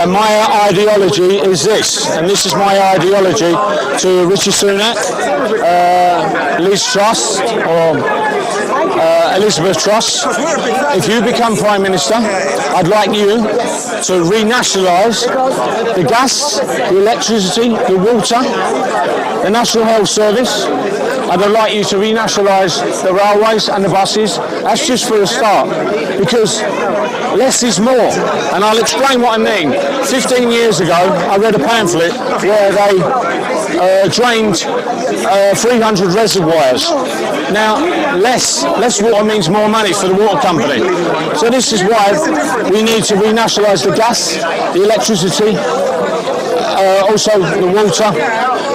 And my ideology is this, and this is my ideology to Rishi Sunak, Liz Truss, or Elizabeth Truss. If you become Prime Minister, I'd like you to renationalise the gas, the electricity, the water, the National Health Service. I'd like you to renationalise the railways and the buses. That's just for a start, because less is more. And I'll explain what I mean. 15 years ago, I read a pamphlet where they drained 300 reservoirs. Now, less water means more money for the water company. So this is why we need to renationalise the gas, the electricity, also the water,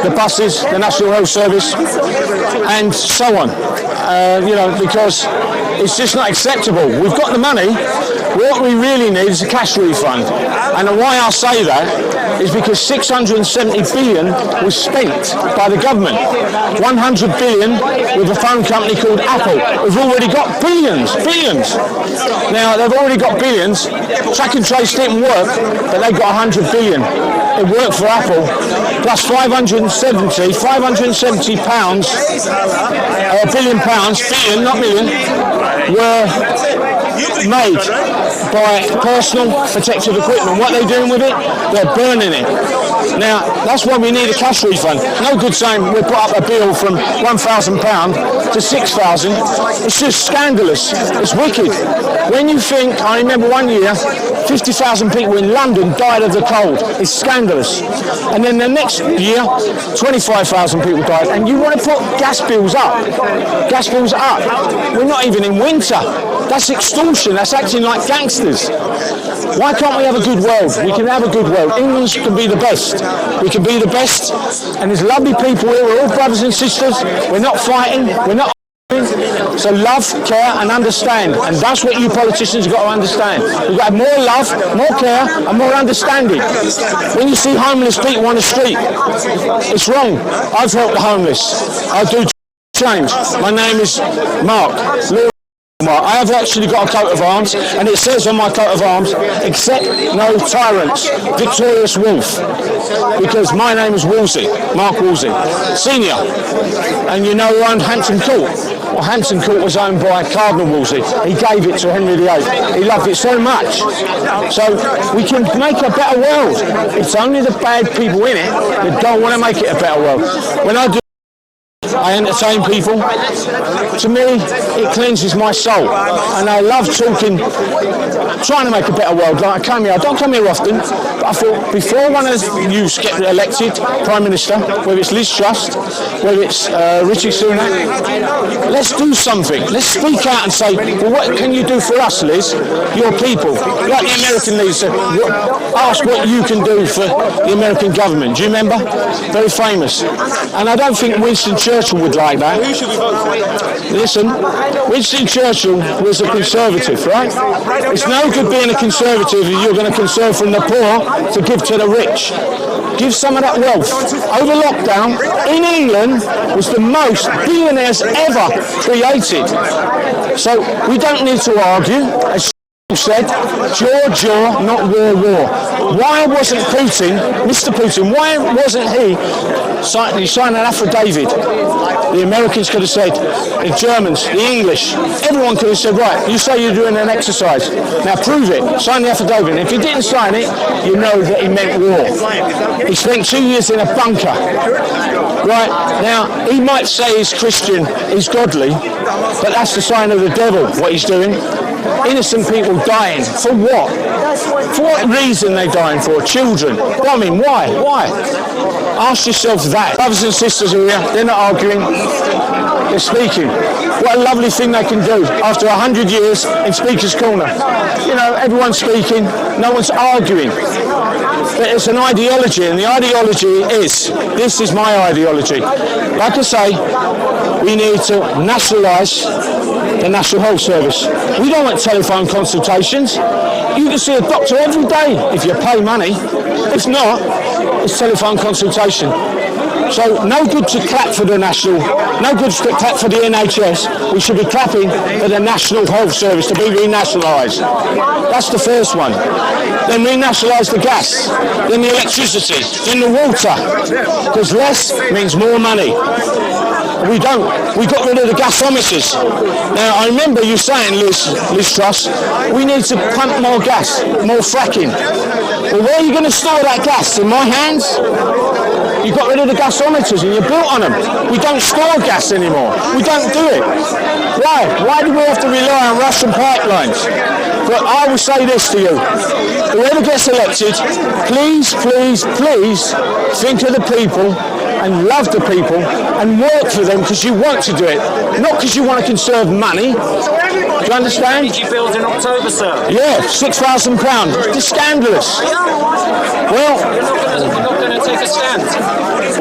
the buses, the National Health Service, and so on. Because it's just not acceptable. We've got the money. What we really need is a cash refund. And why I say that is because 670 billion was spent by the government. 100 billion with a phone company called Apple. We've already got billions. Now, they've already got billions. Track and trace didn't work, but they got 100 billion. It worked for Apple. Plus 570 pounds, billion pounds, billion, not million, were made by personal protective equipment. What are they doing with it? They're burning it. Now, that's why we need a cash refund. No good saying we put up a bill from £1,000 to £6,000. It's just scandalous. It's wicked. When you think, I remember one year, 50,000 people in London died of the cold. It's scandalous. And then the next year, 25,000 people died. And you want to put gas bills up. Gas bills up. We're not even in winter. That's extortion. That's acting like gangsters. Why can't we have a good world? We can have a good world. England can be the best. We can be the best. And there's lovely people here. We're all brothers and sisters. We're not fighting. We're not. So love, care and understand, and that's what you politicians have got to understand. We've got to have more love, more care and more understanding. When you see homeless people on the street, it's wrong. I've helped the homeless. I do change. My name is Mark. I have actually got a coat of arms, and it says on my coat of arms, accept no tyrants, victorious wolf, because my name is Wolsey, Mark Wolsey, senior, and you know who owned Hampton Court? Well, Hampton Court was owned by Cardinal Wolsey. He gave it to Henry VIII. He loved it so much. So we can make a better world. It's only the bad people in it that don't want to make it a better world. When I do, I entertain people. To me, it cleanses my soul, and I love talking, trying to make a better world. Like I come here, I don't come here often, but I thought before one of you get elected Prime Minister, whether it's Liz Truss, whether it's Rishi Sunak, let's do something. Let's speak out and say, well, what can you do for us, Liz? Your people, like the American leaders said, ask what you can do for the American government. Do you remember? Very famous. And I don't think Winston Churchill would like that. Who should we vote for? Listen, Winston Churchill was a conservative, right? It's no good being a conservative if you're going to conserve from the poor to give to the rich. Give some of that wealth. Over lockdown, in England, was the most billionaires ever created. So we don't need to argue. As said, jaw, not war. Why wasn't Putin, Mr. Putin, why wasn't he signing an affidavit? The Americans could have said, the Germans, the English, everyone could have said, right, you say you're doing an exercise. Now prove it, sign the affidavit. And if he didn't sign it, you know that he meant war. He spent 2 years in a bunker. Right, now, he might say he's Christian, he's godly, but that's the sign of the devil, what he's doing. Innocent people dying. For what? For what reason are they dying for? Children. Bombing. Why? Ask yourself that. Brothers and sisters are here. They're not arguing. They're speaking. What a lovely thing they can do after 100 years in Speaker's Corner. You know, everyone's speaking. No one's arguing. But it's an ideology, and the ideology is, this is my ideology. Like I say, we need to nationalise the National Health Service. We don't want telephone consultations. You can see a doctor every day if you pay money. If not, it's telephone consultation. So no good to clap for the national, no good to clap for the NHS. We should be clapping for the National Health Service to be renationalised. That's the first one. Then renationalise the gas, then the electricity, then the water. Because less means more money. We got rid of the gasometers. Now, I remember you saying, Liz Truss, we need to pump more gas, more fracking. Well, where are you going to store that gas? In my hands? You got rid of the gasometers and you built on them. We don't store gas anymore. We don't do it. Why? Why do we have to rely on Russian pipelines? But I will say this to you. Whoever gets elected, please, please, please think of the people and love the people and work for them because you want to do it, not because you want to conserve money. Do you understand? Did you build in October, sir? Yeah, £6,000. It's scandalous. Well, you're not going to take a stand.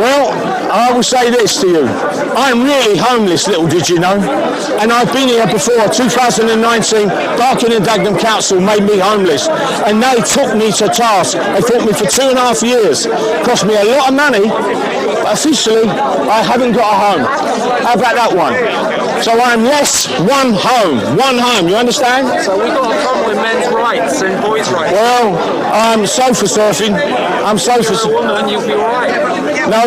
Well, I will say this to you. I'm really homeless, little did you know. And I've been here before. 2019, Barking and Dagenham Council made me homeless. And they took me to task. They took me for 2.5 years. Cost me a lot of money. But officially, I haven't got a home. How about that one? So I'm less one home, you understand? So we've got a problem with men's rights and boys' rights. Well, I'm sofa surfing. I'm sofa surfing. You're a woman, you'll be alright. No.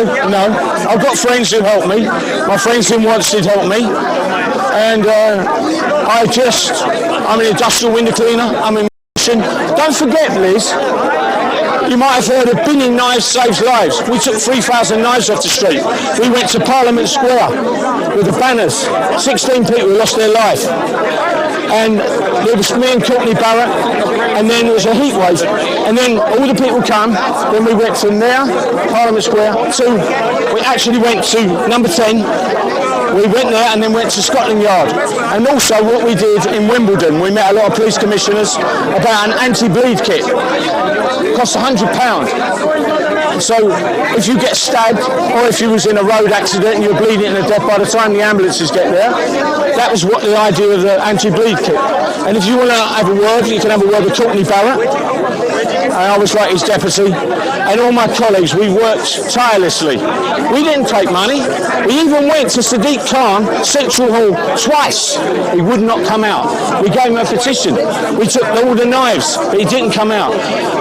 I've got friends who help me. My friends in Wanstead help me. And I'm an industrial window cleaner. I'm in mission. Don't forget, Liz, you might have heard of binning knives saves lives. We took 3,000 knives off the street. We went to Parliament Square with the banners. 16 people lost their life. And there was me and Courtney Barrett, and then there was a heat wave. And then all the people come, then we went from there, Parliament Square, we actually went to number 10. We went there and then went to Scotland Yard. And also what we did in Wimbledon, we met a lot of police commissioners about an anti-bleed kit. It costs £100. So if you get stabbed or if you was in a road accident and you're bleeding to death, by the time the ambulances get there, that was what the idea of the anti-bleed kit. And if you want to have a word, you can have a word with Courtney Barrett. I was like his deputy, and all my colleagues, we worked tirelessly. We didn't take money. We even went to Sadiq Khan Central Hall twice. He would not come out. We gave him a petition. We took all the knives, but he didn't come out.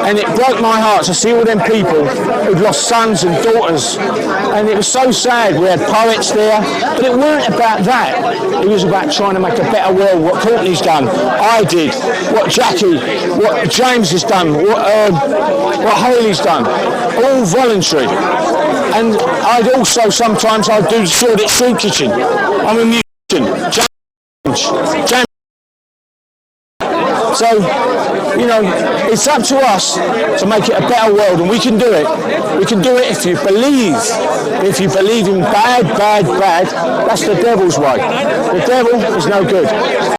And it broke my heart to see all them people who'd lost sons and daughters. And it was so sad. We had poets there, but it weren't about that. It was about trying to make a better world. What Courtney's done, I did. What Jackie, what James has done, what Haley's done, all voluntary. And I'd also sometimes I'd do the Shoreditch Soup Kitchen. I'm a musician. James. So, you know, it's up to us to make it a better world, and we can do it. We can do it if you believe. If you believe in bad, that's the devil's way. The devil is no good.